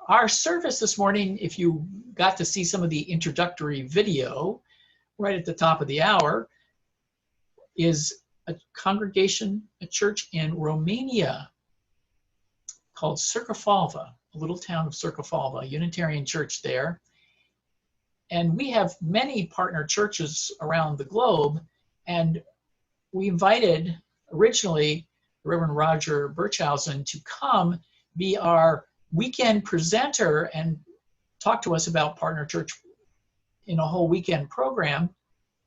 Our service this morning, if you got to see some of the introductory video right at the top of the hour, is a congregation, a church in Romania called Circofalva, a little town of Circofalva, a Unitarian church there. And we have many partner churches around the globe, and we invited originally Reverend Roger Bertschausen to come be our weekend presenter and talk to us about partner church in a whole weekend program,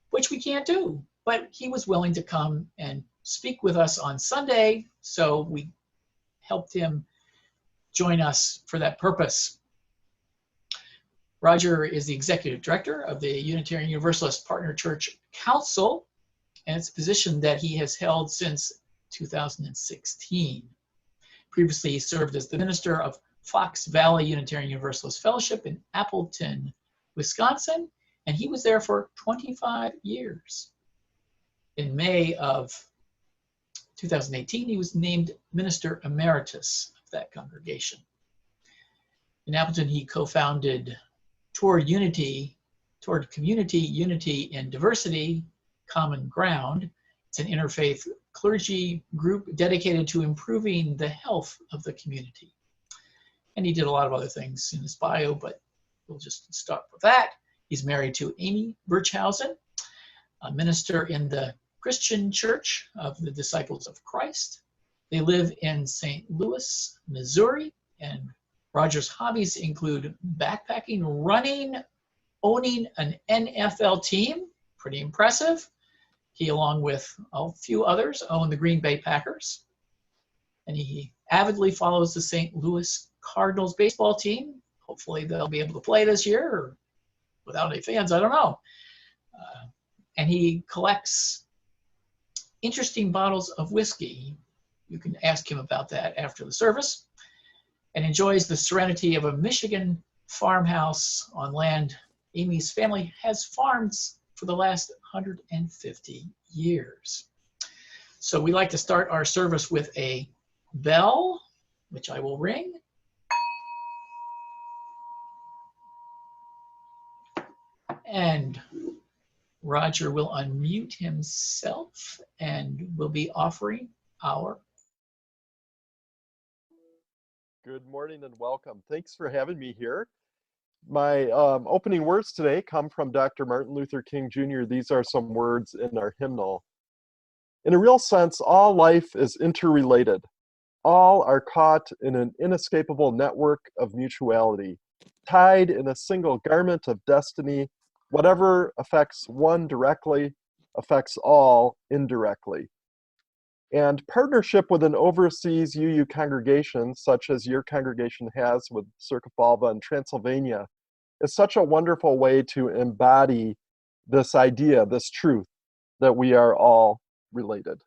which we can't do. But he was willing to come and speak with us on Sunday, so we helped him join us for that purpose. Roger is the executive director of the Unitarian Universalist Partner Church Council, and it's a position that he has held since 2016. Previously, he served as the minister of Fox Valley Unitarian Universalist Fellowship in Appleton, Wisconsin, and he was there for 25 years. In May of 2018, he was named Minister Emeritus of that congregation. In Appleton, he co-founded Toward Community, Unity, and Diversity, Common Ground. It's an interfaith clergy group dedicated to improving the health of the community. And he did a lot of other things in his bio, but we'll just start with that. He's married to Amy Bertschausen, a minister in the Christian Church of the Disciples of Christ. They live in St. Louis, Missouri, and Roger's hobbies include backpacking, running, owning an NFL team, pretty impressive. He, along with a few others, own the Green Bay Packers. And he avidly follows the St. Louis Cardinals baseball team. Hopefully they'll be able to play this year, or without any fans, I don't know. And he collects interesting bottles of whiskey. You can ask him about that after the service. And enjoys the serenity of a Michigan farmhouse on land Amy's family has farmed for the last 150 years. So we like to start our service with a bell, which I will ring. And Roger will unmute himself and will be offering our. Good morning and welcome. Thanks for having me here. My opening words today come from Dr. Martin Luther King Jr. These are some words in our hymnal. In a real sense, all life is interrelated. All are caught in an inescapable network of mutuality, tied in a single garment of destiny. Whatever affects one directly affects all indirectly. And partnership with an overseas UU congregation, such as your congregation has with Circofalva in Transylvania, is such a wonderful way to embody this idea, this truth, that we are all related.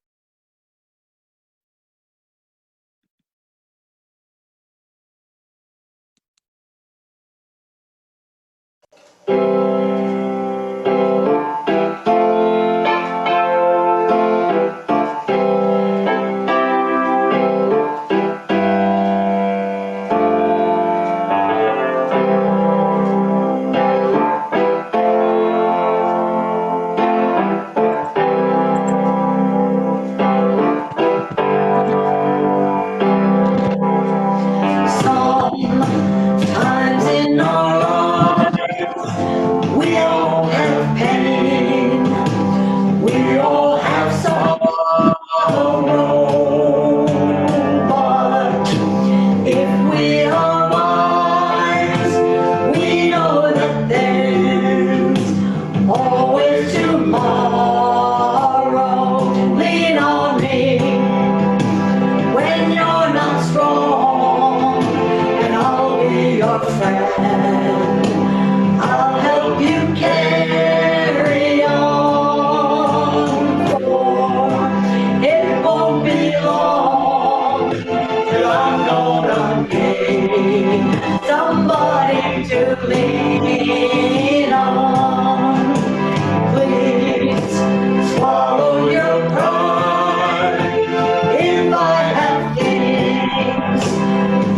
If I have things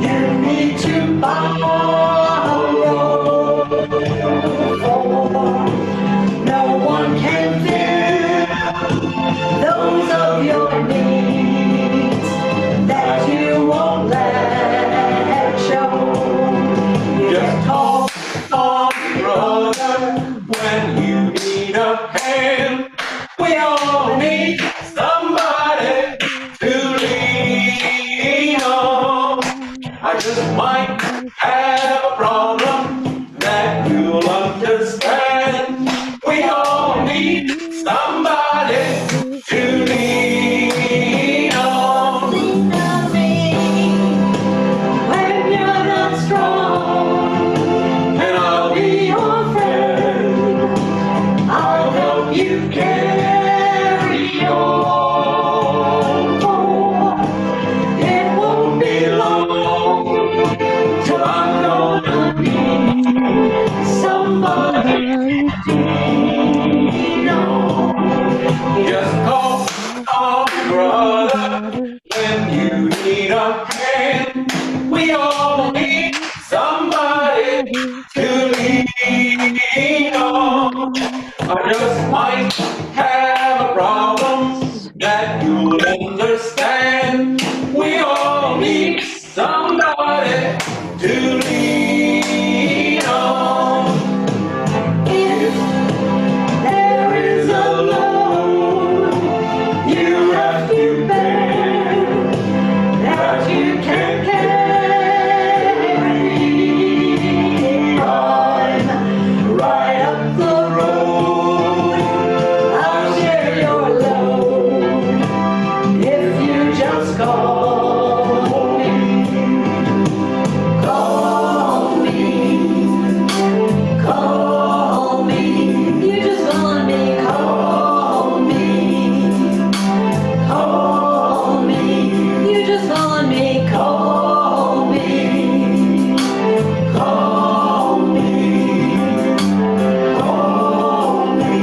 you need to might have a problem that you'll understand. We all need somebody to lean on. Lean on me when you're not strong, And I'll be your friend. I'll help you carry on. oh, It won't be long till I'm gonna need somebody to lean on. Just call me brother when you need a hand. We all need somebody to lean on. I just might have a problem that you'll understand. We all need somebody to lean on. if there is a load You have to bear that you can carry, I'm right up the road. I'll share your load if you just call me. Call me, call me. You just call me, call me, call me. You just call me, call me, call me, call me,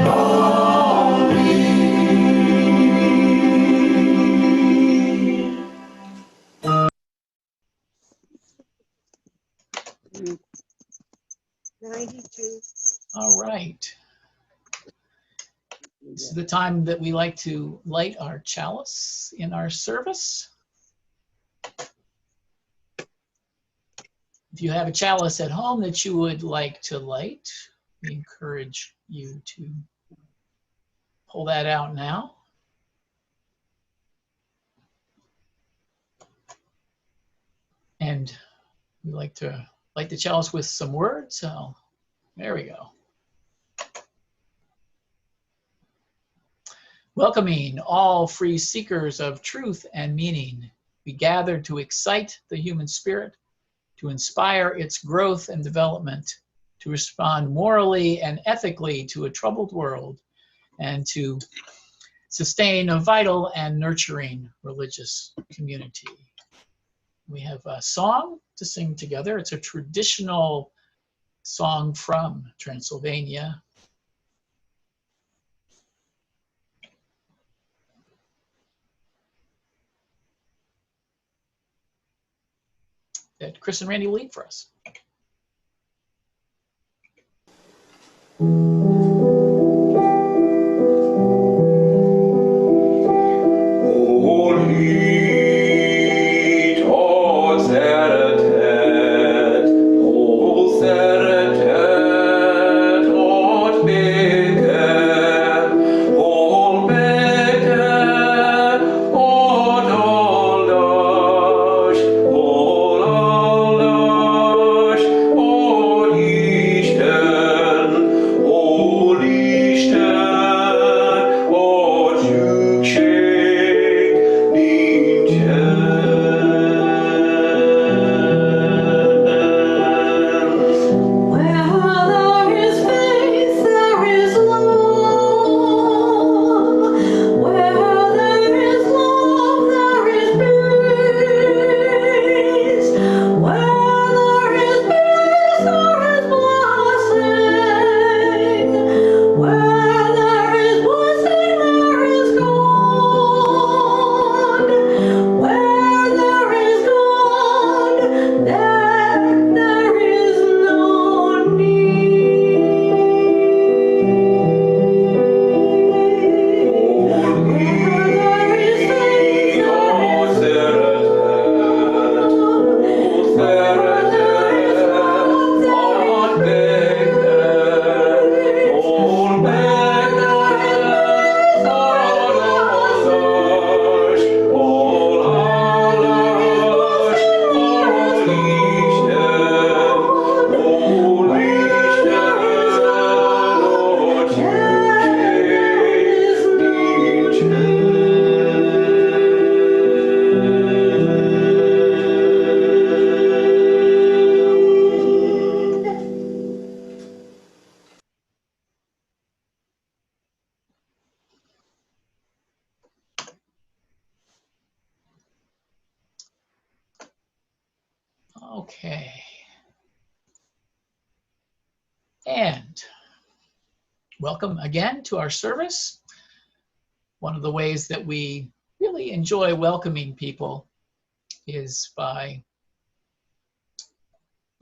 call me. 92. All right. This is the time that we like to light our chalice in our service. If you have a chalice at home that you would like to light, we encourage you to pull that out now. And we like to light the chalice with some words. So there we go. Welcoming all free seekers of truth and meaning, we gather to excite the human spirit, to inspire its growth and development, to respond morally and ethically to a troubled world, and to sustain a vital and nurturing religious community. We have a song to sing together. It's a traditional song from Transylvania. That Chris and Randy will lead for us. Okay. And welcome again to our service. One of the ways that we really enjoy welcoming people is by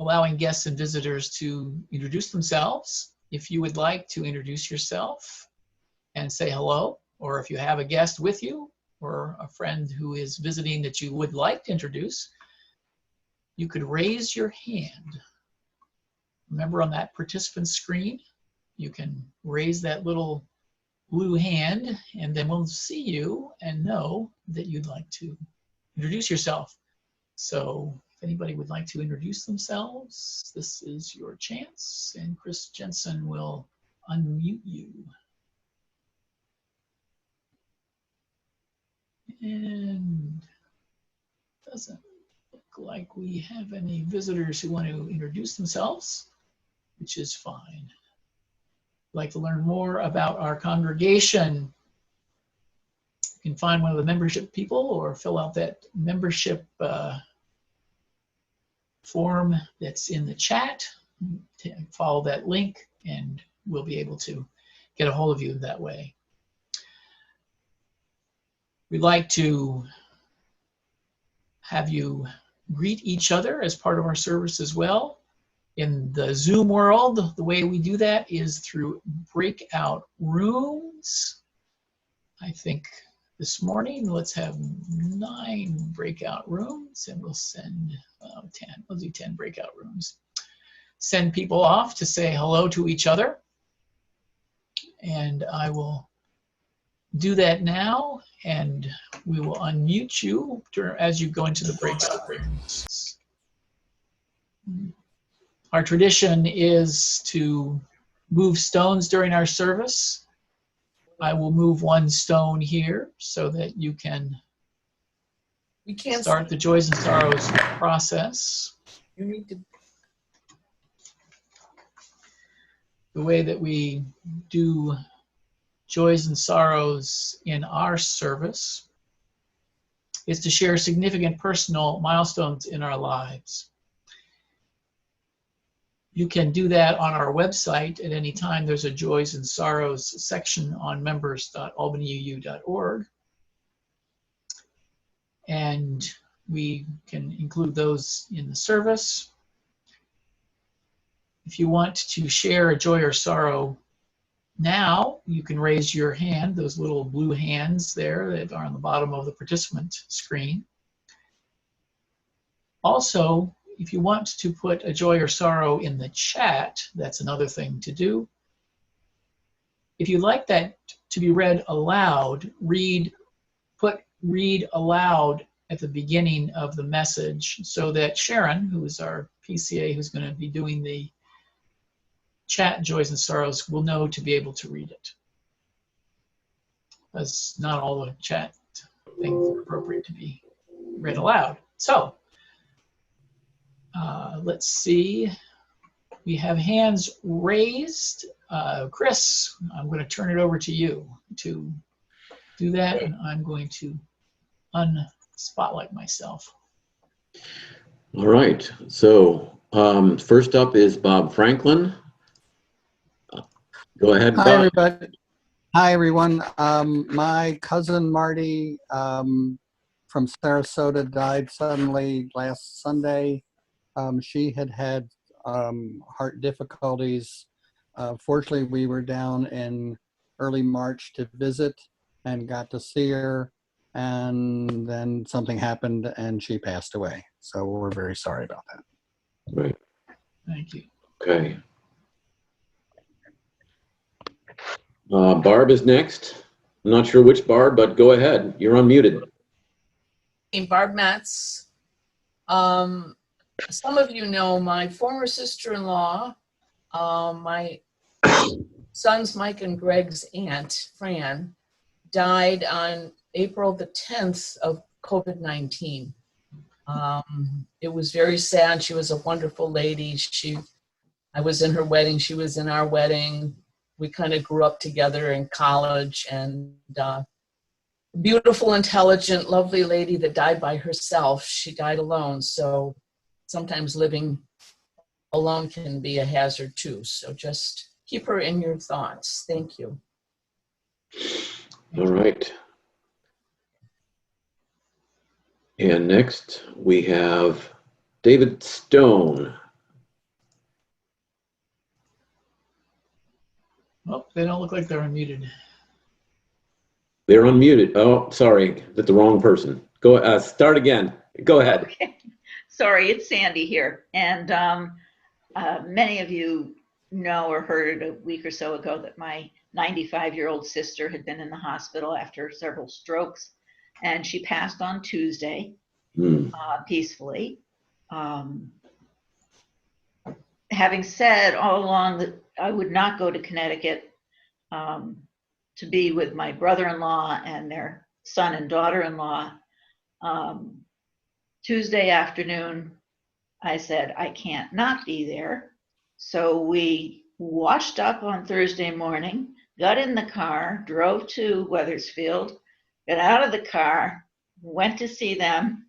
allowing guests and visitors to introduce themselves. If you would like to introduce yourself and say hello, or if you have a guest with you or a friend who is visiting that you would like to introduce, you could raise your hand. Remember, on that participant screen, you can raise that little blue hand, and then we'll see you and know that you'd like to introduce yourself. So if anybody would like to introduce themselves, this is your chance, and Chris Jensen will unmute you. And doesn't look like we have any visitors who want to introduce themselves, which is fine. If you'd like to learn more about our congregation, you can find one of the membership people or fill out that membership form that's in the chat. Follow that link and we'll be able to get a hold of you that way. We'd like to have you greet each other as part of our service as well. In the Zoom world, the way we do that is through breakout rooms. I think this morning, let's have 9 breakout rooms, and we'll send 10. We'll do 10 breakout rooms. Send people off to say hello to each other. And I will do that now, and we will unmute you as you go into the breakout rooms. Our tradition is to move stones during our service. I will move 1 stone here so that you can start the joys and sorrows process. You need to. The way that we do joys and sorrows in our service is to share significant personal milestones in our lives. You can do that on our website at any time. There's a joys and sorrows section on members.albanyu.org. And we can include those in the service. If you want to share a joy or sorrow now, you can raise your hand, those little blue hands there that are on the bottom of the participant screen. Also, if you want to put a joy or sorrow in the chat, that's another thing to do. If you'd like that to be read aloud, put read aloud at the beginning of the message so that Sharon, who is our PCA who's going to be doing the chat joys and sorrows, will know to be able to read it. Because not all the chat things are appropriate to be read aloud. So, let's see. We have hands raised. Chris, I'm going to turn it over to you to do that, and I'm going to unspotlight myself. All right. So first up is Bob Franklin. Go ahead, Bob. Hi, everybody. Hi, everyone. My cousin Marty from Sarasota died suddenly last Sunday. She had had heart difficulties. Fortunately, we were down in early March to visit and got to see her. And then something happened and she passed away. So we're very sorry about that. Right. Thank you. Okay. Barb is next. I'm not sure which Barb, but go ahead. You're unmuted. Barb Matz. Some of you know my former sister-in-law, my sons Mike and Greg's aunt, Fran, died on April the 10th of COVID-19. It was very sad. She was a wonderful lady. I was in her wedding. She was in our wedding. We kind of grew up together in college, and beautiful, intelligent, lovely lady that died by herself. She died alone. So sometimes living alone can be a hazard too. So just keep her in your thoughts. Thank you. All right. And next we have David Stone. Oh, they don't look like they're unmuted. They're unmuted. Oh, sorry, that's the wrong person. Go start again. Go ahead. Okay. Sorry, it's Sandy here. And many of you know or heard a week or so ago that my 95-year-old sister had been in the hospital after several strokes, and she passed on Tuesday peacefully. Having said all along that I would not go to Connecticut to be with my brother-in-law and their son and daughter-in-law, Tuesday afternoon, I said, I can't not be there. So we washed up on Thursday morning, got in the car, drove to Wethersfield, got out of the car, went to see them.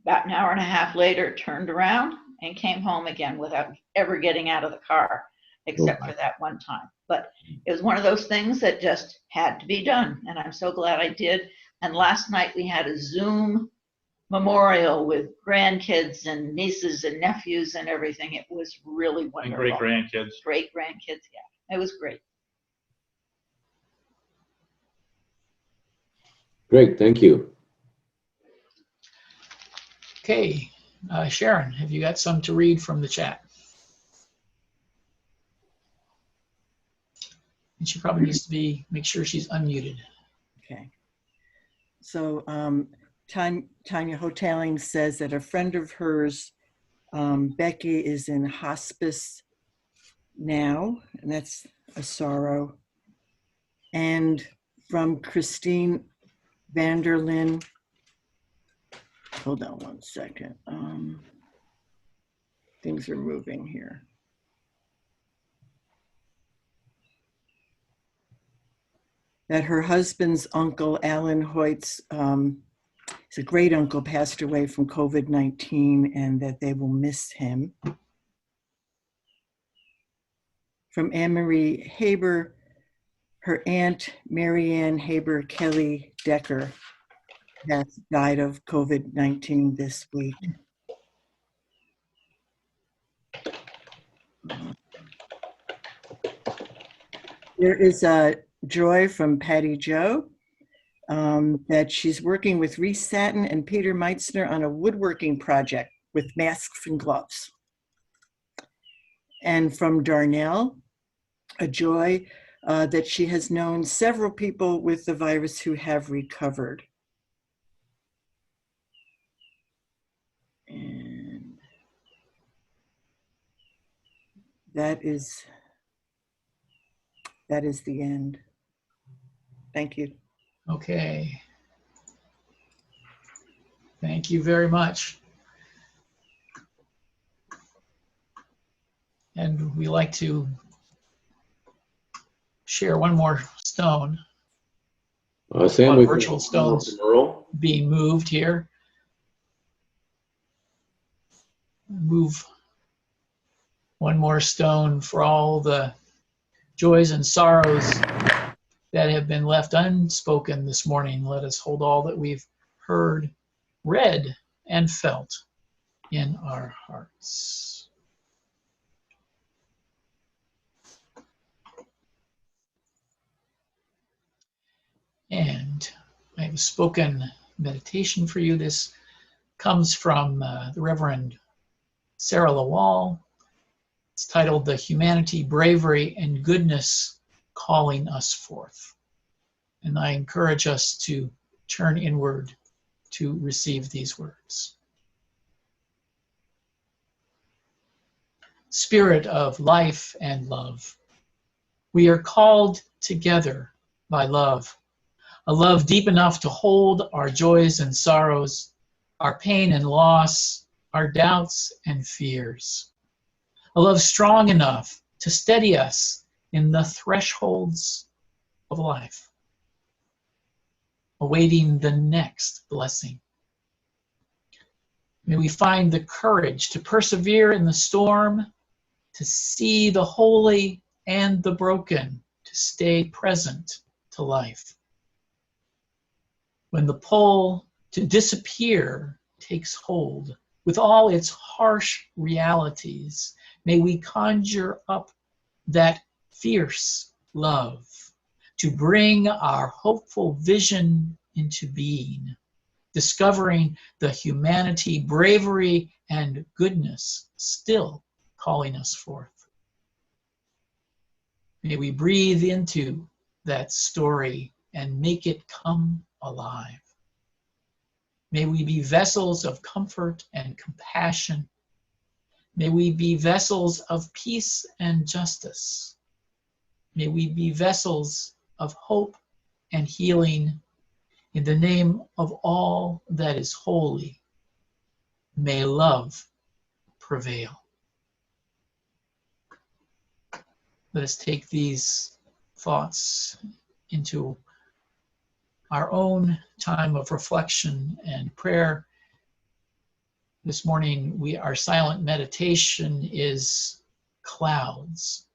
About an hour and a half later, turned around and came home again without ever getting out of the car, except for that one time. But it was one of those things that just had to be done. And I'm so glad I did. And last night we had a Zoom memorial with grandkids and nieces and nephews and everything. It was really wonderful. And great grandkids. Great grandkids, yeah. It was great. Great, thank you. Okay, Sharon, have you got some to read from the chat? And she probably needs to make sure she's unmuted. Okay. So Tanya Hoteling says that a friend of hers, Becky, is in hospice now, and that's a sorrow. And from Christine Vanderlyn, hold on one second. Things are moving here. That her husband's uncle, Alan Hoyt's, he's a great uncle, passed away from COVID-19, and that they will miss him. From Anne-Marie Haber, her aunt, Marianne Haber Kelly Decker, has died of COVID-19 this week. There is a joy from Patty Jo that she's working with Reese Satin and Peter Meitzner on a woodworking project with masks and gloves. And from Darnell, a joy that she has known several people with the virus who have recovered. And that is the end. Thank you. Okay. Thank you very much. And we like to share one more stone. Sam, we've virtual stones Earl. being moved here. Move one more stone for all the joys and sorrows that have been left unspoken this morning. Let us hold all that we've heard, read, and felt in our hearts. And I have a spoken meditation for you. This comes from the Reverend Sarah Lawal. It's titled "The Humanity, Bravery, and Goodness Calling Us Forth." And I encourage us to turn inward to receive these words. Spirit of life and love, we are called together by love, a love deep enough to hold our joys and sorrows, our pain and loss, our doubts and fears. A love strong enough to steady us in the thresholds of life, awaiting the next blessing. May we find the courage to persevere in the storm, to see the holy and the broken, to stay present to life. When the pull to disappear takes hold, with all its harsh realities, may we conjure up that fierce love to bring our hopeful vision into being, discovering the humanity, bravery, and goodness still calling us forth. May we breathe into that story and make it come alive. May we be vessels of comfort and compassion. May we be vessels of peace and justice. May we be vessels of hope and healing in the name of all that is holy. May love prevail. Let us take these thoughts into our own time of reflection and prayer. This morning, our silent meditation is clouds.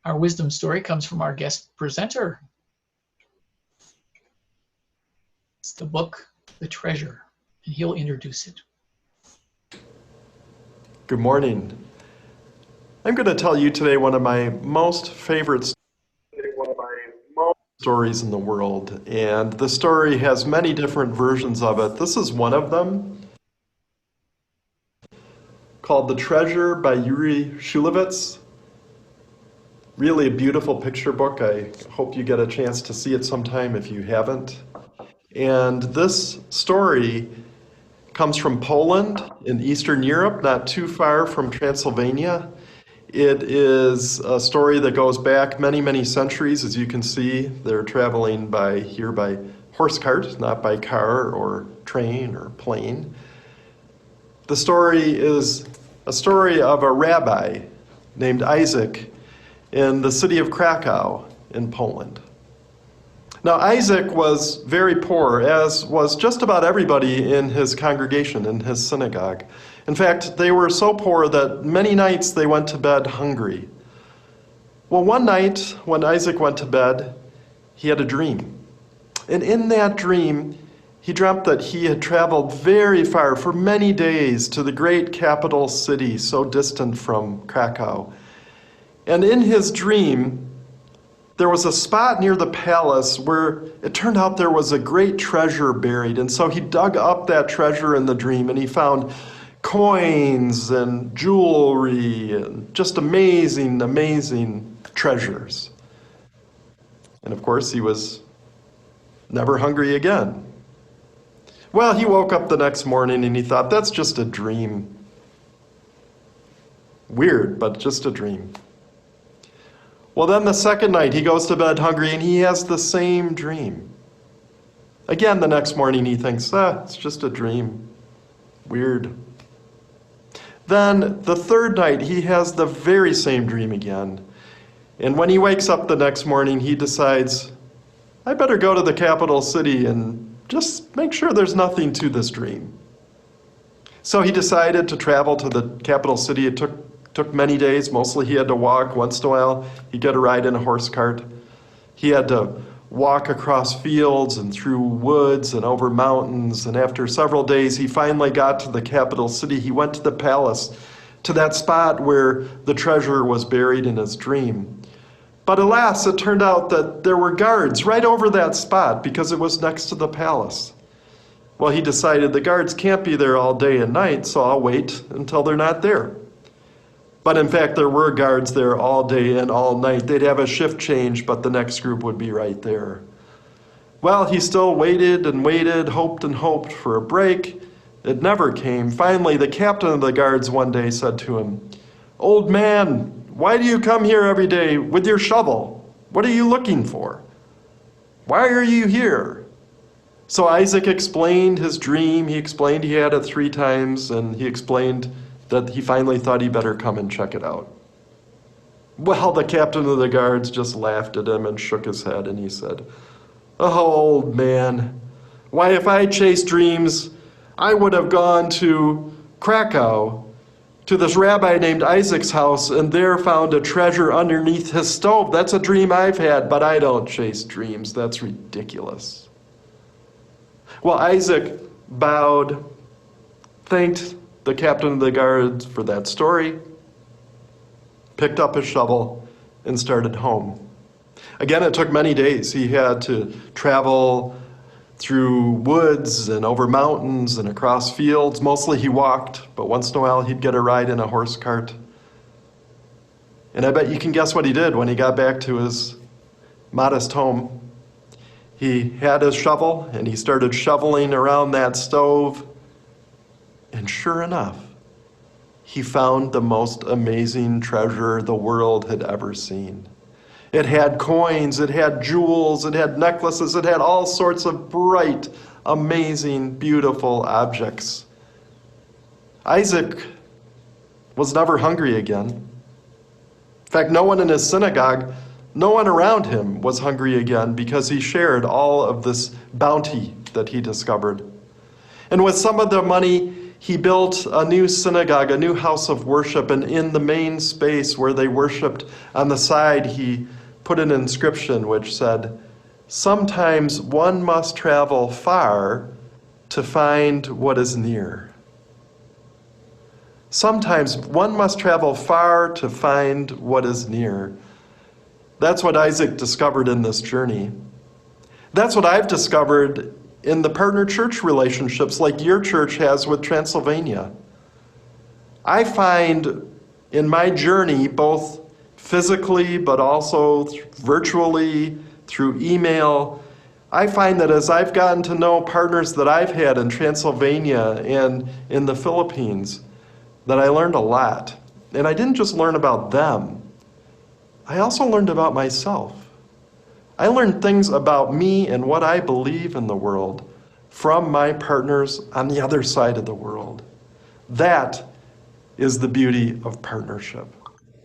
Our wisdom story comes from our guest presenter. It's the book, The Treasure, and he'll introduce it. Good morning. I'm going to tell you today one of my most favorite stories in the world, and the story has many different versions of it. This is one of them, called The Treasure by Yuri Shulevitz. Really a beautiful picture book. I hope you get a chance to see it sometime if you haven't. And this story comes from Poland in Eastern Europe, not too far from Transylvania. It is a story that goes back many, many centuries. As you can see, they're traveling by horse cart, not by car or train or plane. The story is a story of a rabbi named Isaac in the city of Krakow in Poland. Now, Isaac was very poor, as was just about everybody in his congregation, in his synagogue. In fact, they were so poor that many nights they went to bed hungry. Well, one night when Isaac went to bed, he had a dream. And in that dream, he he dreamt that he had traveled very far for many days to the great capital city so distant from Krakow. And in his dream, there was a spot near the palace where it turned out there was a great treasure buried. And so he dug up that treasure in the dream and he found coins and jewelry and just amazing, amazing treasures. And of course, he was never hungry again. Well, he woke up the next morning and he thought, that's just a dream. Weird, but just a dream. Well, then the second night, he goes to bed hungry and he has the same dream. Again, the next morning, he thinks, it's just a dream. Weird. Then the third night, he has the very same dream again. And when he wakes up the next morning, he decides, I better go to the capital city and just make sure there's nothing to this dream. So he decided to travel to the capital city. It took many days. Mostly he had to walk. Once in a while, he'd get a ride in a horse cart. He had to walk across fields and through woods and over mountains. And after several days, he finally got to the capital city. He went to the palace, to that spot where the treasure was buried in his dream. But alas, it turned out that there were guards right over that spot because it was next to the palace. Well, he decided the guards can't be there all day and night, so I'll wait until they're not there. But in fact, there were guards there all day and all night. They'd have a shift change, but the next group would be right there. Well, he still waited and waited, hoped and hoped for a break. It never came. Finally, the captain of the guards one day said to him, "Old man, why do you come here every day with your shovel? What are you looking for? Why are you here?" So Isaac explained his dream. He explained he had it 3 times, and he explained that he finally thought he better come and check it out. Well, the captain of the guards just laughed at him and shook his head, and he said, "Oh, old man, why, if I chased dreams, I would have gone to Krakow, to this rabbi named Isaac's house, and there found a treasure underneath his stove. That's a dream I've had, but I don't chase dreams. That's ridiculous." Well, Isaac bowed, thanked the captain of the guards for that story, picked up his shovel, and started home. Again, it took many days. He had to travel through woods and over mountains and across fields. Mostly he walked, but once in a while he'd get a ride in a horse cart. And I bet you can guess what he did when he got back to his modest home. He had his shovel and he started shoveling around that stove. And sure enough, he found the most amazing treasure the world had ever seen. It had coins, it had jewels, it had necklaces, it had all sorts of bright, amazing, beautiful objects. Isaac was never hungry again. In fact, no one in his synagogue, no one around him was hungry again because he shared all of this bounty that he discovered. And with some of the money, he built a new synagogue, a new house of worship, and in the main space where they worshiped, on the side, he put an inscription which said, "Sometimes one must travel far to find what is near." Sometimes one must travel far to find what is near. That's what Isaac discovered in this journey. That's what I've discovered in the partner church relationships like your church has with Transylvania. I find in my journey, both physically but also virtually through email, I find that as I've gotten to know partners that I've had in Transylvania and in the Philippines, that I learned a lot. And I didn't just learn about them, I also learned about myself. I learned things about me and what I believe in the world from my partners on the other side of the world. That is the beauty of partnership.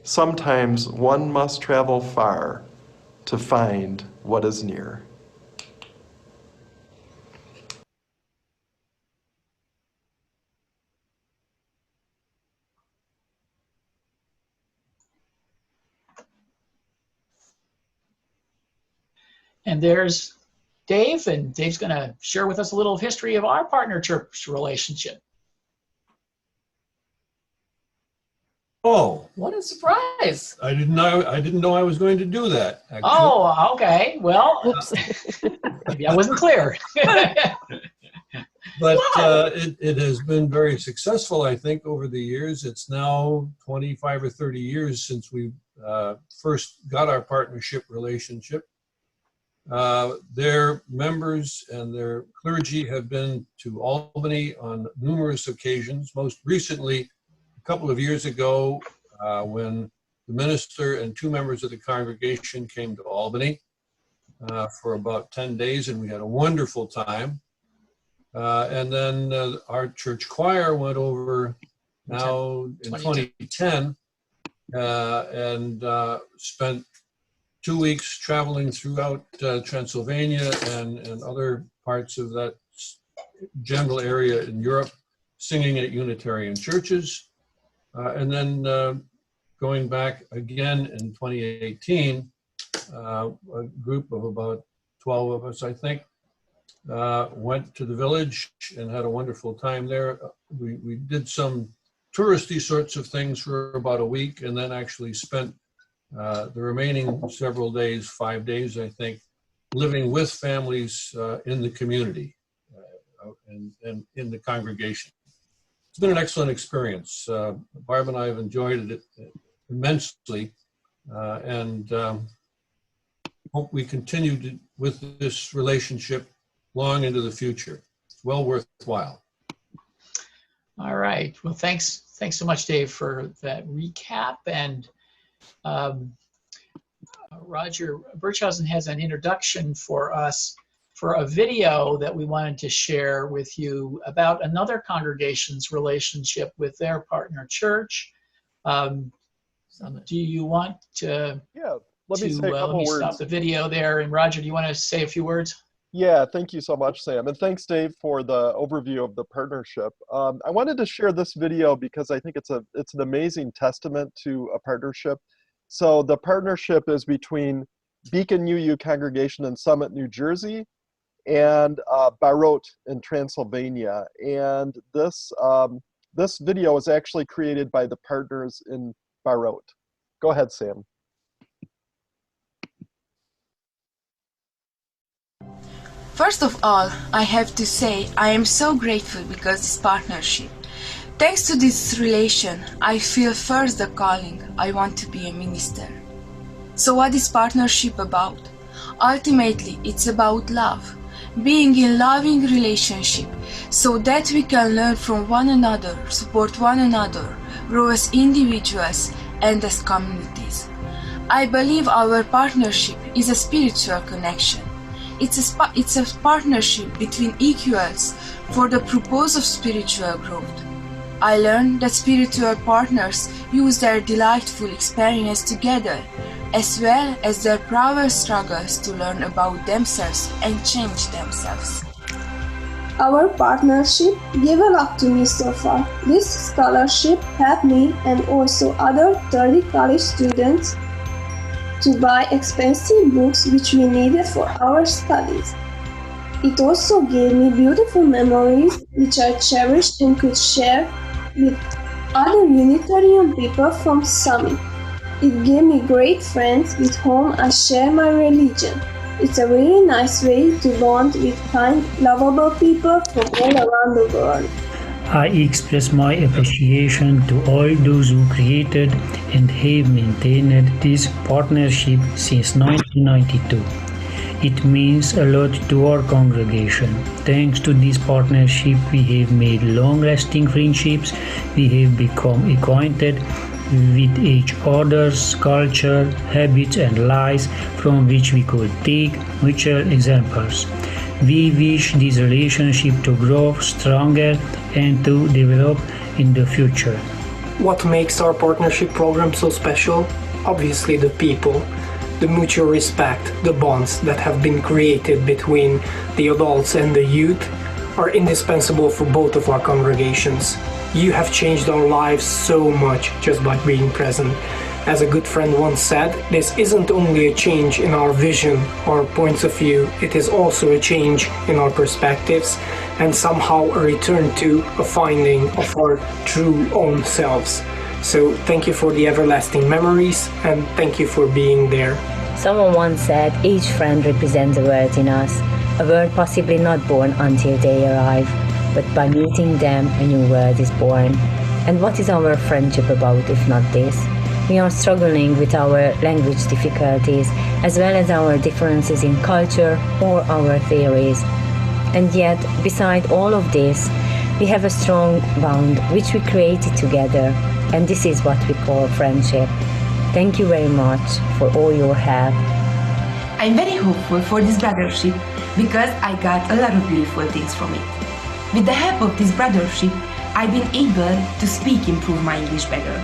Sometimes one must travel far to find what is near. And there's Dave, and Dave's going to share with us a little history of our partner church relationship. Oh, What a surprise. I didn't know I was going to do that. Actually. Oh, okay. Well, maybe I wasn't clear. But it has been very successful, I think, over the years. It's now 25 or 30 years since we first got our partnership relationship. Their members and their clergy have been to Albany on numerous occasions. Most recently, a couple of years ago, when the minister and 2 members of the congregation came to Albany for about 10 days, and we had a wonderful time. And then our church choir went over now in 2010 and spent 2 weeks traveling throughout Transylvania and other parts of that general area in Europe, singing at Unitarian churches. And then going back again in 2018, a group of about 12 of us, I think, went to the village and had a wonderful time there. We did some touristy sorts of things for about a week, and then actually spent the remaining several days, 5 days, I think, living with families in the community and in the congregation. It's been an excellent experience. Barb and I have enjoyed it immensely, and hope we continue with this relationship long into the future. It's well worthwhile. All right. Well, thanks so much, Dave, for that recap. And Roger Bertschausen has an introduction for us for a video that we wanted to share with you about another congregation's relationship with their partner church. Do you want to? Yeah, let me say a couple let me words. stop the video there. And Roger, do you want to say a few words? Yeah, thank you so much, Sam. And thanks, Dave, for the overview of the partnership. I wanted to share this video because I think it's an amazing testament to a partnership. So the partnership is between Beacon UU Congregation in Summit, New Jersey, and Barot in Transylvania. And this video was actually created by the partners in Barot. Go ahead, Sam. First of all, I have to say I am so grateful because this partnership. Thanks to this relation, I feel first the calling. I want to be a minister. So what is partnership about? Ultimately, it's about love. Being in loving relationship so that we can learn from one another, support one another, grow as individuals and as communities. I believe our partnership is a spiritual connection. It's a partnership between equals for the purpose of spiritual growth. I learned that spiritual partners use their delightful experience together, as well as their power struggles to learn about themselves and change themselves. Our partnership gave a lot to me so far. This scholarship helped me and also other 30 college students to buy expensive books which we needed for our studies. It also gave me beautiful memories which I cherished and could share with other Unitarian people from Summit. It gave me great friends with whom I share my religion. It's a really nice way to bond with kind, lovable people from all around the world. I express my appreciation to all those who created and have maintained this partnership since 1992. It means a lot to our congregation. Thanks to this partnership, we have made long-lasting friendships. We have become acquainted with each other's culture, habits and lives from which we could take mutual examples. We wish this relationship to grow stronger and to develop in the future. What makes our partnership program so special? Obviously the people, the mutual respect, the bonds that have been created between the adults and the youth are indispensable for both of our congregations. You have changed our lives so much just by being present. As a good friend once said, this isn't only a change in our vision or points of view, it is also a change in our perspectives and somehow a return to a finding of our true own selves. So thank you for the everlasting memories and thank you for being there. Someone once said each friend represents a world in us, a world possibly not born until they arrive, but by meeting them a new world is born. And what is our friendship about if not this? We are struggling with our language difficulties as well as our differences in culture or our theories. And yet, beside all of this, we have a strong bond which we created together, and this is what we call friendship. Thank you very much for all your help. I'm very hopeful for this brothership because I got a lot of beautiful things from it. With the help of this brothership, I've been able to improve my English better.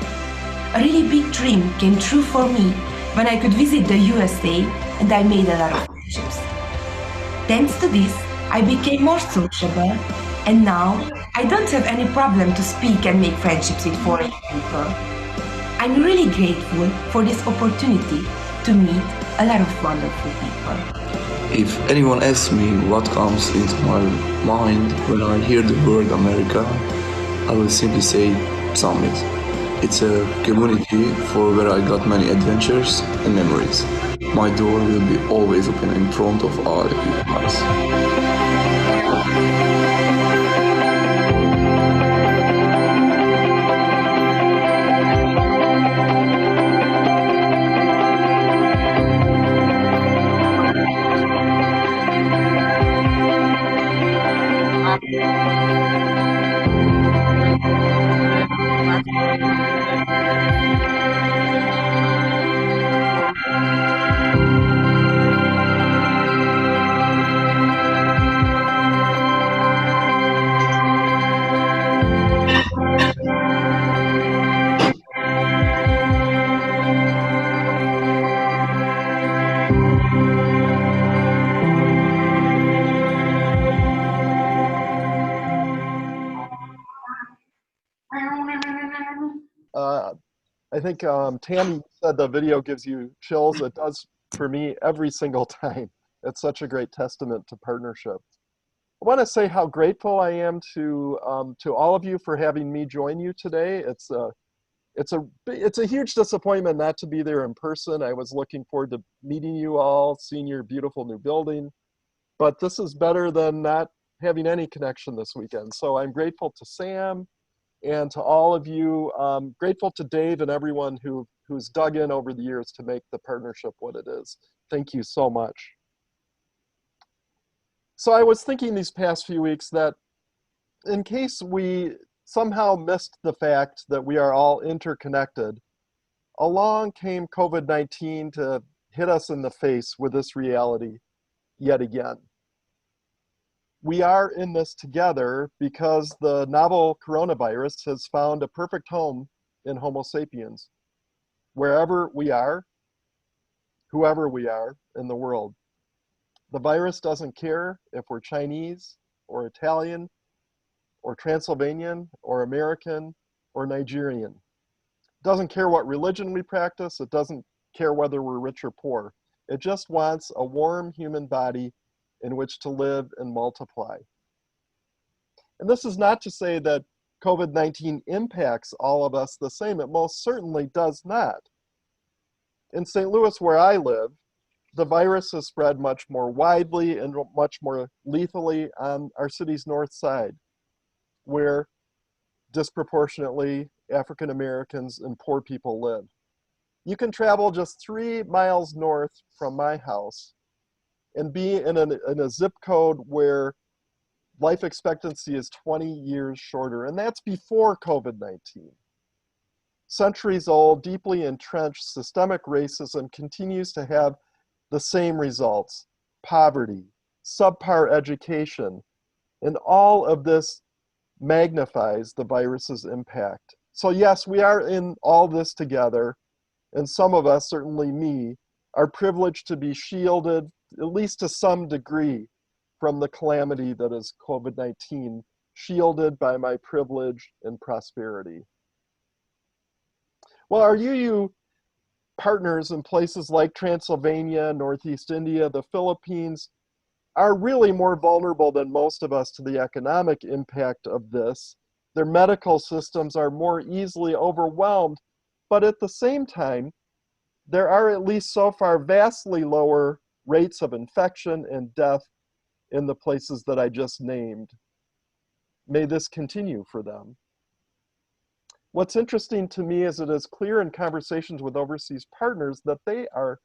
A really big dream came true for me when I could visit the USA and I made a lot of friendships. Thanks to this, I became more sociable and now I don't have any problem to speak and make friendships with foreign people. I'm really grateful for this opportunity to meet a lot of wonderful people. If anyone asks me what comes into my mind when I hear the word America, I will simply say Summit. It's a community for where I got many adventures and memories. My door will be always open in front of all of you guys. I think Tammy said the video gives you chills. It does for me every single time. It's such a great testament to partnership. I want to say how grateful I am to all of you for having me join you today. It's a huge disappointment not to be there in person. I was looking forward to meeting you all, seeing your beautiful new building, but this is better than not having any connection this weekend. So I'm grateful to Sam and to all of you. Grateful to Dave and everyone who's dug in over the years to make the partnership what it is. Thank you so much. So I was thinking these past few weeks that in case we somehow missed the fact that we are all interconnected, along came COVID-19 to hit us in the face with this reality yet again. We are in this together because the novel coronavirus has found a perfect home in Homo sapiens, wherever we are, whoever we are in the world. The virus doesn't care if we're Chinese or Italian or Transylvanian or American or Nigerian. It doesn't care what religion we practice. It doesn't care whether we're rich or poor. It just wants a warm human body in which to live and multiply. And this is not to say that COVID-19 impacts all of us the same. It most certainly does not. In St. Louis, where I live, the virus has spread much more widely and much more lethally on our city's north side, where disproportionately African Americans and poor people live. You can travel just 3 miles north from my house and be in a zip code where life expectancy is 20 years shorter, and that's before COVID-19. Centuries old, deeply entrenched systemic racism continues to have the same results: poverty, subpar education, and all of this magnifies the virus's impact. So yes, we are in all this together, and some of us, certainly me, are privileged to be shielded, at least to some degree, from the calamity that is COVID-19, shielded by my privilege and prosperity. Well, our UU partners in places like Transylvania, Northeast India, the Philippines, are really more vulnerable than most of us to the economic impact of this. Their medical systems are more easily overwhelmed, but at the same time, there are at least so far vastly lower rates of infection and death in the places that I just named. May this continue for them. What's interesting to me is it is clear in conversations with overseas partners that they are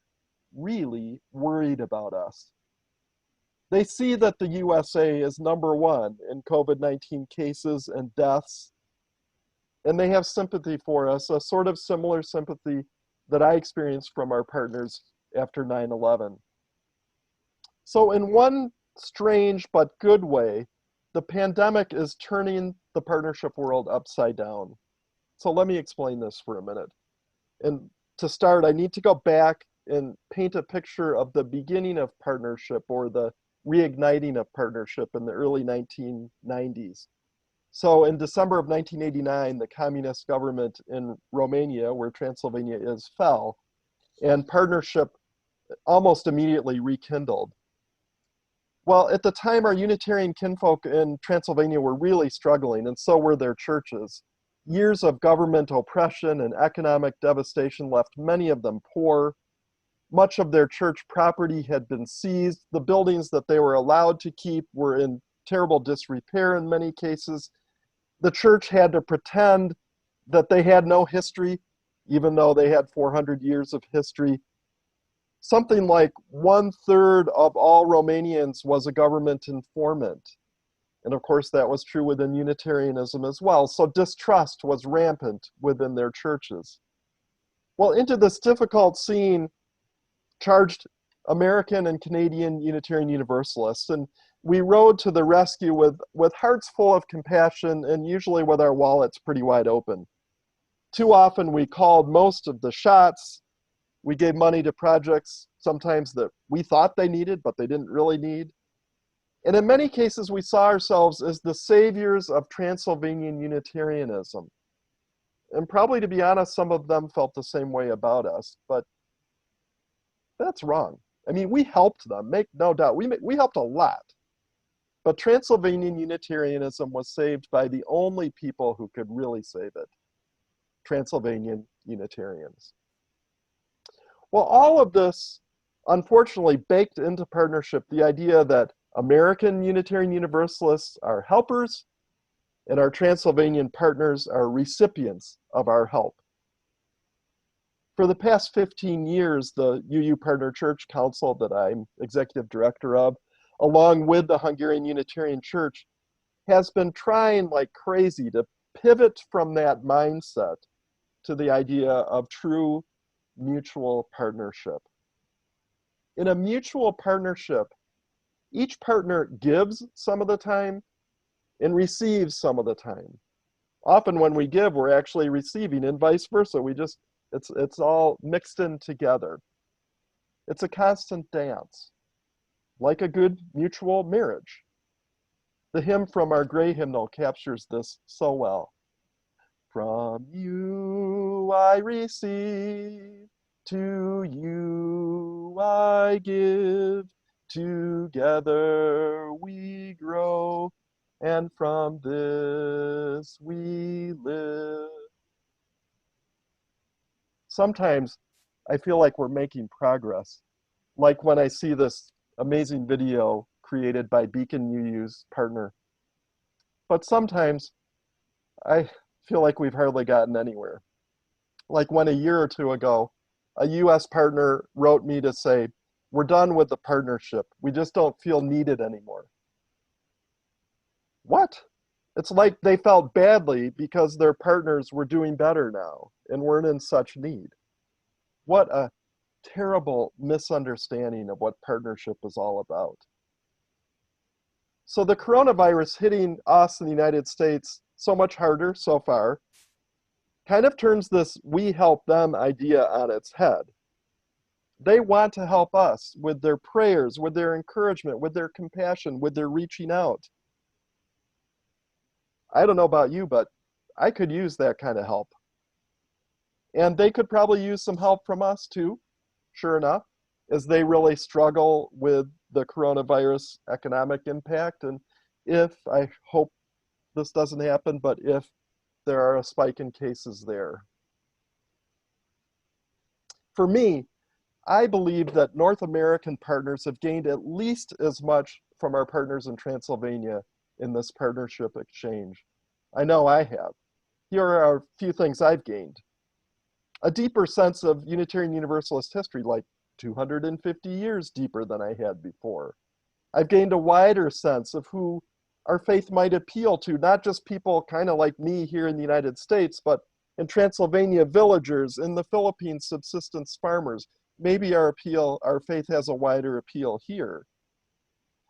really worried about us. They see that the USA is #1 in COVID-19 cases and deaths, and they have sympathy for us, a sort of similar sympathy that I experienced from our partners after 9/11. So in one strange but good way, the pandemic is turning the partnership world upside down. So let me explain this for a minute. And to start, I need to go back and paint a picture of the beginning of partnership, or the reigniting of partnership in the early 1990s. So in December of 1989, the communist government in Romania, where Transylvania is, fell, and partnership almost immediately rekindled. Well, at the time, our Unitarian kinfolk in Transylvania were really struggling, and so were their churches. Years of government oppression and economic devastation left many of them poor. Much of their church property had been seized. The buildings that they were allowed to keep were in terrible disrepair in many cases. The church had to pretend that they had no history, even though they had 400 years of history. Something like 1/3 of all Romanians was a government informant. And of course, that was true within Unitarianism as well. So distrust was rampant within their churches. Well, into this difficult scene charged American and Canadian Unitarian Universalists, and we rode to the rescue with hearts full of compassion and usually with our wallets pretty wide open. Too often we called most of the shots. We gave money to projects sometimes that we thought they needed, but they didn't really need. And in many cases, we saw ourselves as the saviors of Transylvanian Unitarianism. And probably, to be honest, some of them felt the same way about us, but that's wrong. I mean, we helped them, make no doubt. We helped a lot. But Transylvanian Unitarianism was saved by the only people who could really save it, Transylvanian Unitarians. Well, all of this, unfortunately, baked into partnership the idea that American Unitarian Universalists are helpers, and our Transylvanian partners are recipients of our help. For the past 15 years, the UU Partner Church Council that I'm executive director of, along with the Hungarian Unitarian Church, has been trying like crazy to pivot from that mindset to the idea of true mutual partnership. In a mutual partnership, each partner gives some of the time and receives some of the time. Often when we give, we're actually receiving, and vice versa. It's all mixed in together. It's a constant dance, like a good mutual marriage. The hymn from our gray hymnal captures this so well. From you I receive, to you I give, together we grow, and from this we live. Sometimes I feel like we're making progress, like when I see this amazing video created by Beacon UU's partner. But sometimes I feel like we've hardly gotten anywhere. Like when a year or two ago, a US partner wrote me to say, we're done with the partnership. We just don't feel needed anymore. What? It's like they felt badly because their partners were doing better now and weren't in such need. What a terrible misunderstanding of what partnership is all about. So the coronavirus hitting us in the United States so much harder so far kind of turns this we help them idea on its head. They want to help us with their prayers, with their encouragement, with their compassion, with their reaching out. I don't know about you, but I could use that kind of help. And they could probably use some help from us too, sure enough, as they really struggle with the coronavirus economic impact. And if, I hope this doesn't happen, but if there are a spike in cases there. For me, I believe that North American partners have gained at least as much from our partners in Transylvania in this partnership exchange. I know I have. Here are a few things I've gained. A deeper sense of Unitarian Universalist history, like 250 years deeper than I had before. I've gained a wider sense of who our faith might appeal to, not just people kind of like me here in the United States, but in Transylvania, villagers, in the Philippines, subsistence farmers. Maybe our faith has a wider appeal here.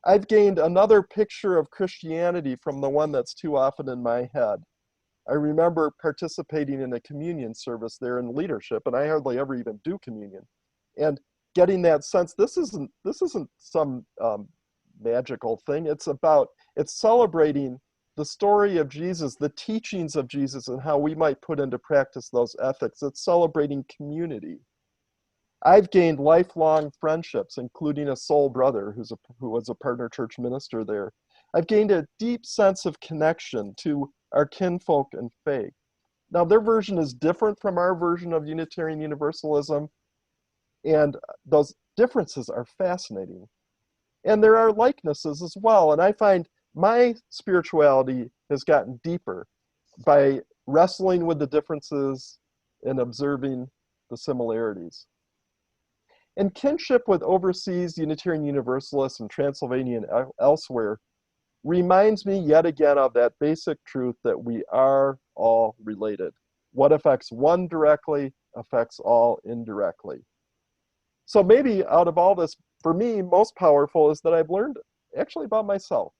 I've gained another picture of Christianity from the one that's too often in my head. I remember participating in a communion service there in leadership, and I hardly ever even do communion. And getting that sense, this isn't some magical thing. It's celebrating the story of Jesus, the teachings of Jesus, and how we might put into practice those ethics. It's celebrating community. I've gained lifelong friendships, including a soul brother who was a partner church minister there. I've gained a deep sense of connection to our kinfolk and faith. Now, their version is different from our version of Unitarian Universalism, and those differences are fascinating. And there are likenesses as well, and I find my spirituality has gotten deeper by wrestling with the differences and observing the similarities. And kinship with overseas Unitarian Universalists in Transylvania and elsewhere reminds me yet again of that basic truth that we are all related. What affects one directly affects all indirectly. So maybe out of all this, for me, most powerful is that I've learned actually about myself,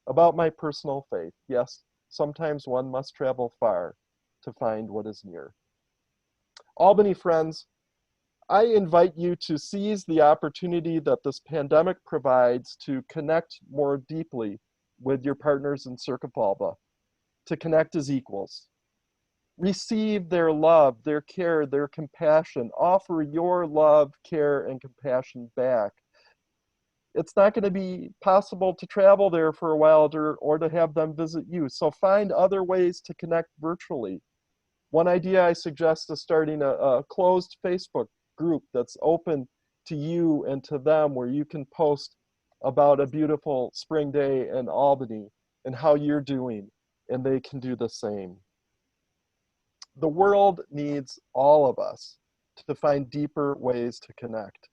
about my personal faith. Yes, sometimes one must travel far to find what is near. Albany friends, I invite you to seize the opportunity that this pandemic provides to connect more deeply with your partners in Circapalpa, to connect as equals. Receive their love, their care, their compassion. Offer your love, care, and compassion back. It's not going to be possible to travel there for a while or to have them visit you. So find other ways to connect virtually. One idea I suggest is starting a closed Facebook group that's open to you and to them, where you can post about a beautiful spring day in Albany and how you're doing, and they can do the same. The world needs all of us to find deeper ways to connect.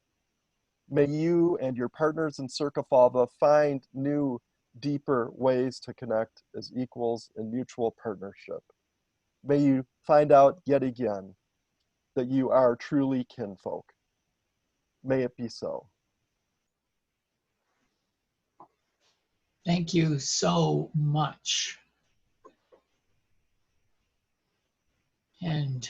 May you and your partners in Circapalpa find new, deeper ways to connect as equals in mutual partnership. May you find out yet again that you are truly kinfolk. May it be so. Thank you so much. And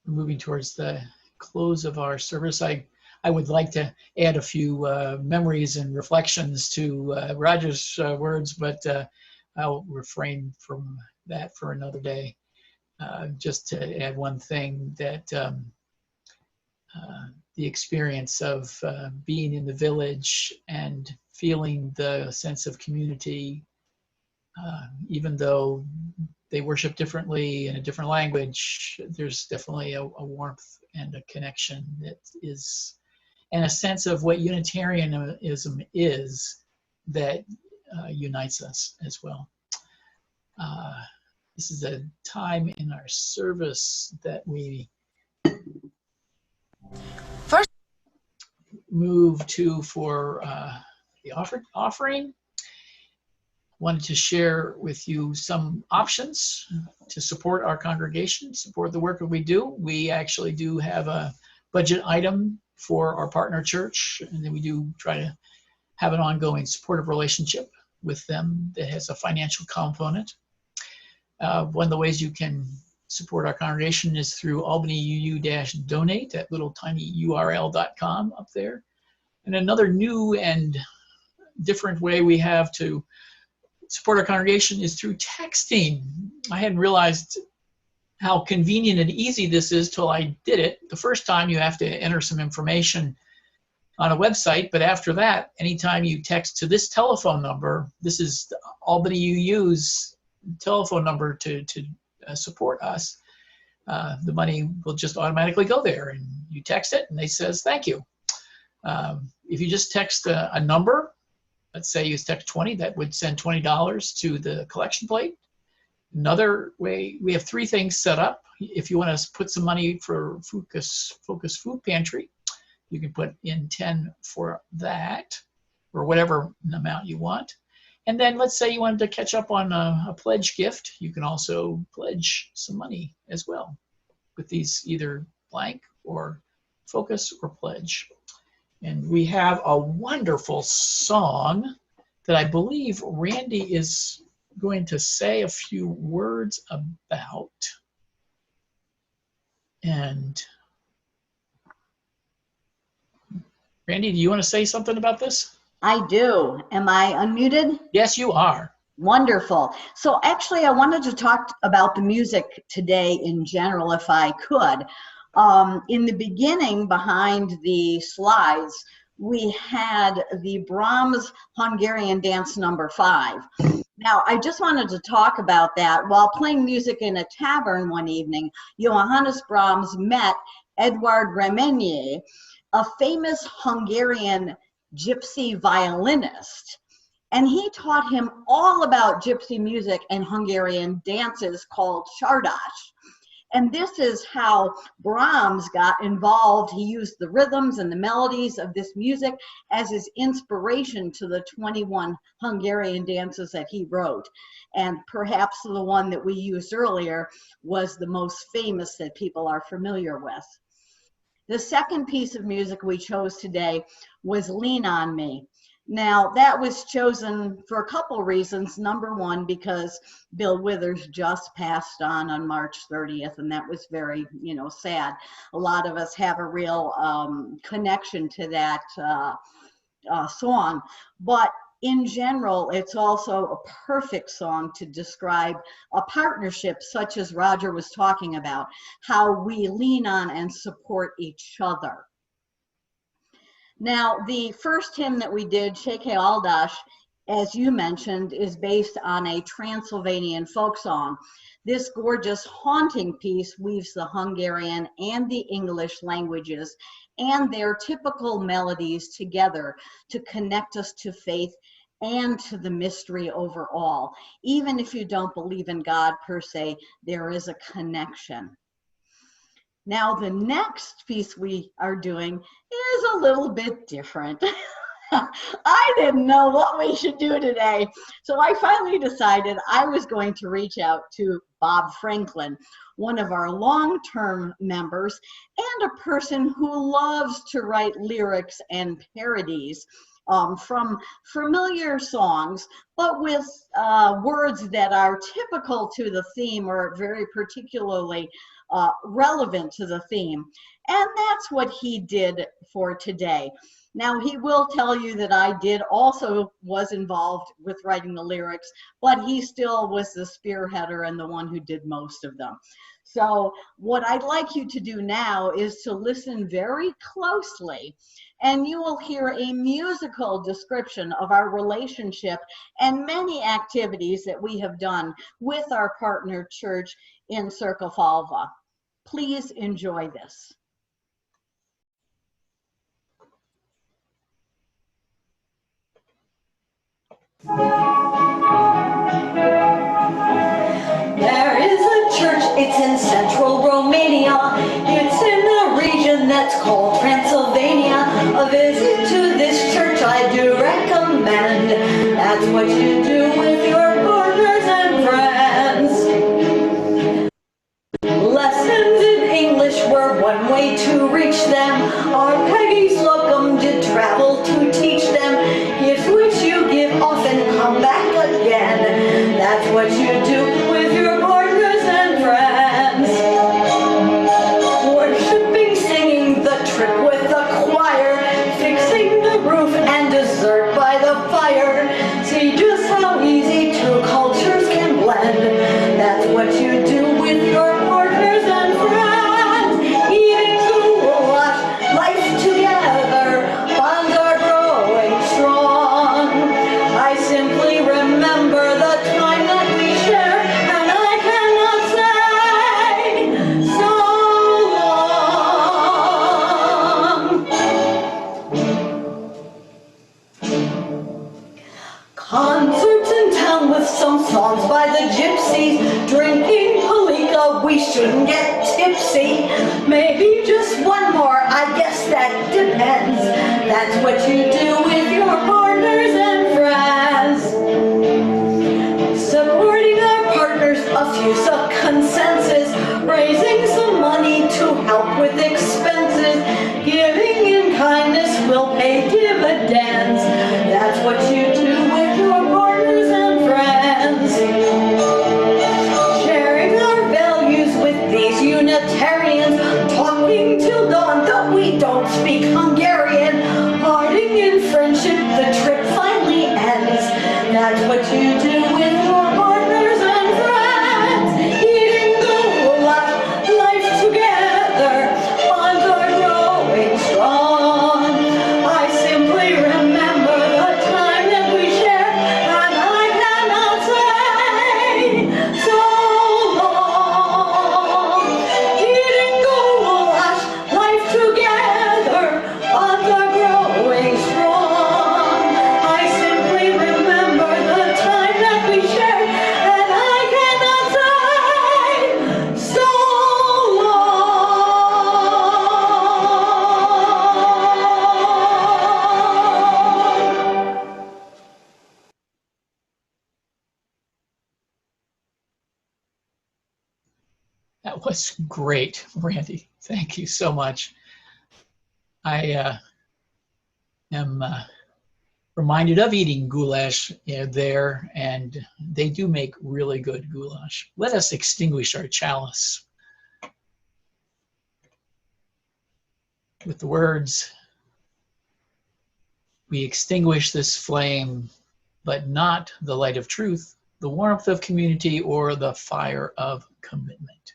we're moving towards the close of our service. I would like to add a few memories and reflections to Roger's words, but I'll refrain from that for another day. Just to add one thing, that the experience of being in the village and feeling the sense of community, even though they worship differently in a different language, there's definitely a warmth and a connection that is, and a sense of what Unitarianism is that unites us as well. This is a time in our service that we first move to for the offering. Wanted to share with you some options to support our congregation, support the work that we do. We actually do have a budget item for our partner church, and then we do try to have an ongoing supportive relationship with them that has a financial component. One of the ways you can support our congregation is through albanyuu-donate, that little tiny url.com up there. And another new and different way we have to support our congregation is through texting. I hadn't realized how convenient and easy this is till I did it. The first time you have to enter some information on a website, but after that, anytime you text to this telephone number, this is the Albany UU's telephone number to support us, the money will just automatically go there, and you text it and they says thank you. If you just text a number, let's say you text 20, that would send $20 to the collection plate. Another way, we have 3 things set up. If you want to put some money for Focus Food Pantry, you can put in 10 for that, or whatever amount you want. And then let's say you wanted to catch up on a pledge gift, you can also pledge some money as well with these either blank or Focus or pledge. And we have a wonderful song that I believe Randy is going to say a few words about. And Randy, do you want to say something about this? I do. Am I unmuted? Yes, you are. Wonderful. So actually, I wanted to talk about the music today in general, if I could. In the beginning, behind the slides, we had the Brahms Hungarian Dance number 5. Now, I just wanted to talk about that. While playing music in a tavern one evening, Johannes Brahms met Edward Remenier, a famous Hungarian gypsy violinist, and he taught him all about gypsy music and Hungarian dances called csardas. And this is how Brahms got involved. He used the rhythms and the melodies of this music as his inspiration to the 21 Hungarian dances that he wrote. And perhaps the one that we used earlier was the most famous that people are familiar with. The second piece of music we chose today was Lean on Me. Now, that was chosen for a couple reasons. Number one, because Bill Withers just passed on March 30th, and that was very, sad. A lot of us have a real connection to that song. But in general, it's also a perfect song to describe a partnership such as Roger was talking about, how we lean on and support each other. Now, the first hymn that we did, Sheke Aldash, as you mentioned, is based on a Transylvanian folk song. This gorgeous haunting piece weaves the Hungarian and the English languages and their typical melodies together to connect us to faith and to the mystery overall. Even if you don't believe in God per se, there is a connection. Now, the next piece we are doing is a little bit different. I didn't know what we should do today, so I finally decided I was going to reach out to Bob Franklin, one of our long-term members and a person who loves to write lyrics and parodies from familiar songs, but with words that are typical to the theme or very particularly relevant to the theme. And that's what he did for today. Now, he will tell you that I was involved with writing the lyrics, but he still was the spearheader and the one who did most of them. So what I'd like you to do now is to listen very closely, and you will hear a musical description of our relationship and many activities that we have done with our partner church in Circlefalva. Please enjoy this. There is a church, it's in central Romania. It's in a region that's called Transylvania. A visit to this church I do recommend. That's what you do with your partners and friends. Lessons in English were one way to reach them. Our Peggy Slocum did travel to teach them. Gifts which you give often come back again. That's what you do with your partners and friends. Worshipping, singing, the trip with the choir, fixing the roof and dessert by the fire. See just how easy two cultures can blend. That's what you do with your partners but we shouldn't get tipsy. Maybe just one more, I guess that depends. That's what you do with your partners and friends. Supporting our partners, a fuse of consensus. Raising some money to help with expenses. Giving in kindness will pay dividends. That's what you do with your partners and friends. Sharing our values with these Unitarians. Talking till dawn, though we don't speak Hungarian. Parting in friendship, the trip finally ends. That's what you do with your partners and friends. Eating goulash, life together, bonds are growing strong. I simply remember the time that we shared, and I cannot say so long. Eating goulash, life together, bonds are growing strong. I simply remember the time that we shared, and I cannot say so long. That was great, Randy. Thank you so much. I am reminded of eating goulash there, and they do make really good goulash. Let us extinguish our chalice with the words, "We extinguish this flame, but not the light of truth, the warmth of community, or the fire of commitment.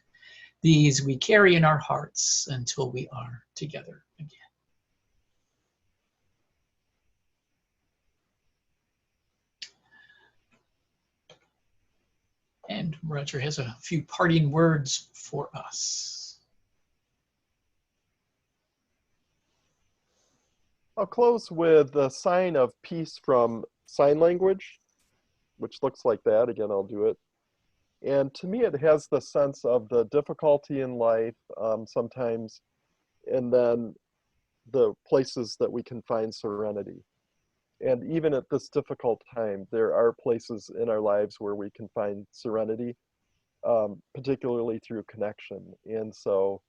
These we carry in our hearts until we are together again." And Roger has a few parting words for us. I'll close with the sign of peace from sign language, which looks like that. Again, I'll do it. And to me, it has the sense of the difficulty in life sometimes, and then the places that we can find serenity. And even at this difficult time, there are places in our lives where we can find serenity, particularly through connection. And so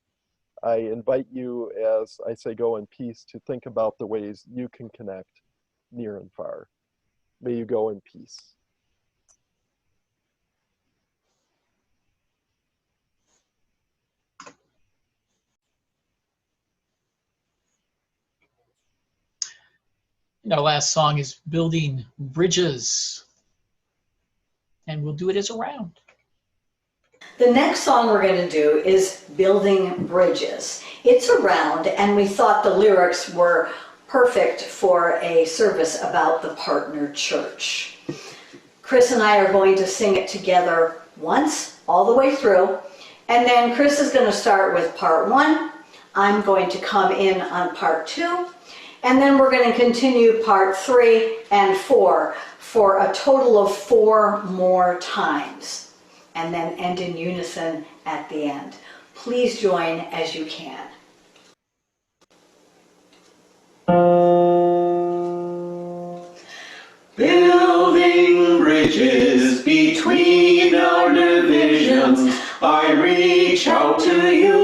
I invite you, as I say go in peace, to think about the ways you can connect near and far. May you go in peace. And our last song is "Building Bridges," and we'll do it as a round. The next song we're going to do is Building Bridges. It's a round, and we thought the lyrics were perfect for a service about the partner church. Chris and I are going to sing it together once, all the way through, and then Chris is going to start with part 1. I'm going to come in on part 2, and then we're going to continue part 3 and 4 for a total of 4 more times, and then end in unison at the end. Please join as you can. Building bridges between our divisions. I reach out to you,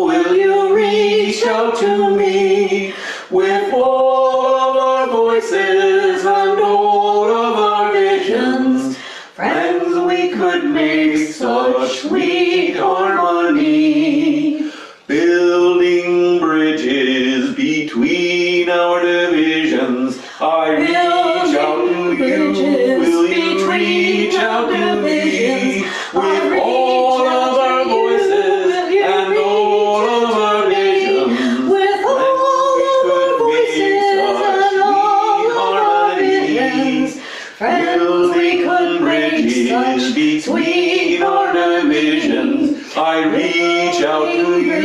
will you reach out to me? With all of our voices and all of our visions, friends, we could make such sweet harmony. Building bridges between our divisions. I reach out to you, will you reach out to me? With all of our voices and all of our visions, with all of our voices and all of our visions, friends, we could make such between our divisions. I reach out to you,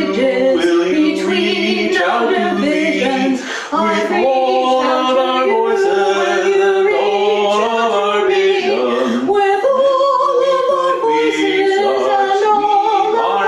will you reach out to me? With all of our voices and all of our visions, with all of our voices and all of our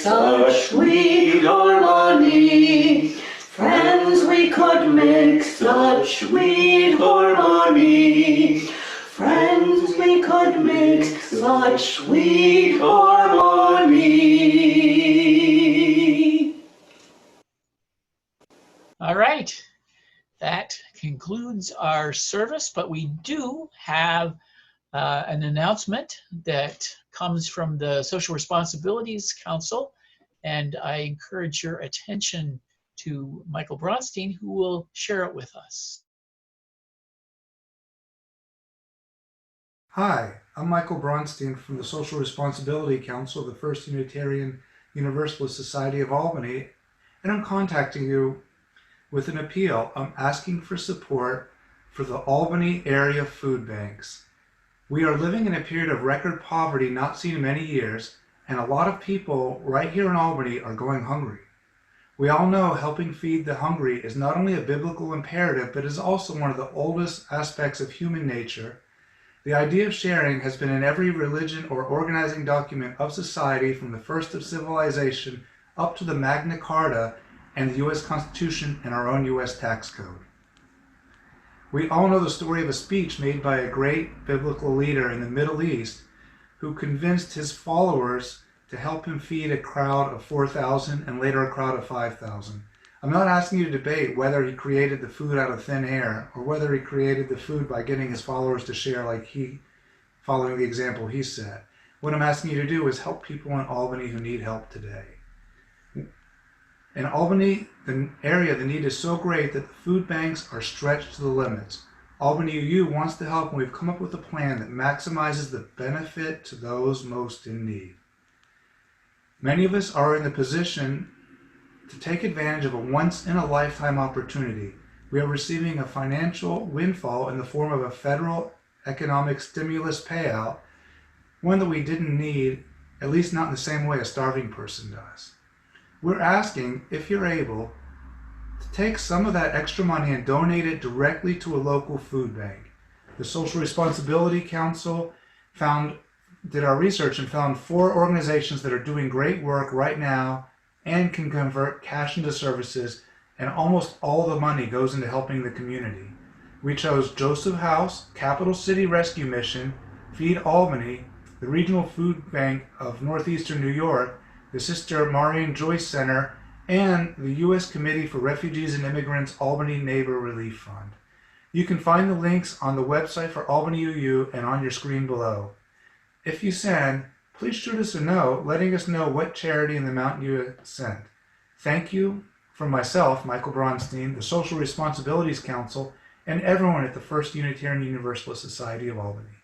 such sweet harmony. Friends, we could make such sweet harmony. Friends, we could make such sweet harmony. All right, that concludes our service, but we do have an announcement that comes from the Social Responsibilities Council, and I encourage your attention to Michael Bronstein, who will share it with us. Hi, I'm Michael Bronstein from the Social Responsibility Council of the First Unitarian Universalist Society of Albany, and I'm contacting you with an appeal. I'm asking for support for the Albany area food banks. We are living in a period of record poverty not seen in many years, and a lot of people right here in Albany are going hungry. We all know helping feed the hungry is not only a biblical imperative, but is also one of the oldest aspects of human nature. The idea of sharing has been in every religion or organizing document of society from the first of civilization up to the Magna Carta and the U.S. Constitution and our own U.S. tax code. We all know the story of a speech made by a great biblical leader in the Middle East who convinced his followers to help him feed a crowd of 4,000 and later a crowd of 5,000. I'm not asking you to debate whether he created the food out of thin air or whether he created the food by getting his followers to share following the example he set. What I'm asking you to do is help people in Albany who need help today. In Albany, the area, the need is so great that the food banks are stretched to the limits. Albany UU wants to help, and we've come up with a plan that maximizes the benefit to those most in need. Many of us are in the position to take advantage of a once-in-a-lifetime opportunity. We are receiving a financial windfall in the form of a federal economic stimulus payout, one that we didn't need, at least not in the same way a starving person does. We're asking, if you're able, to take some of that extra money and donate it directly to a local food bank. The Social Responsibility Council did our research and found 4 organizations that are doing great work right now and can convert cash into services, and almost all the money goes into helping the community. We chose Joseph House, Capital City Rescue Mission, Feed Albany, the Regional Food Bank of Northeastern New York, the Sister Marian Joyce Center, and the U.S. Committee for Refugees and Immigrants Albany Neighbor Relief Fund. You can find the links on the website for Albany UU and on your screen below. If you send, please shoot us a note letting us know what charity and the amount you sent. Thank you from myself, Michael Bronstein, the Social Responsibilities Council, and everyone at the First Unitarian Universalist Society of Albany.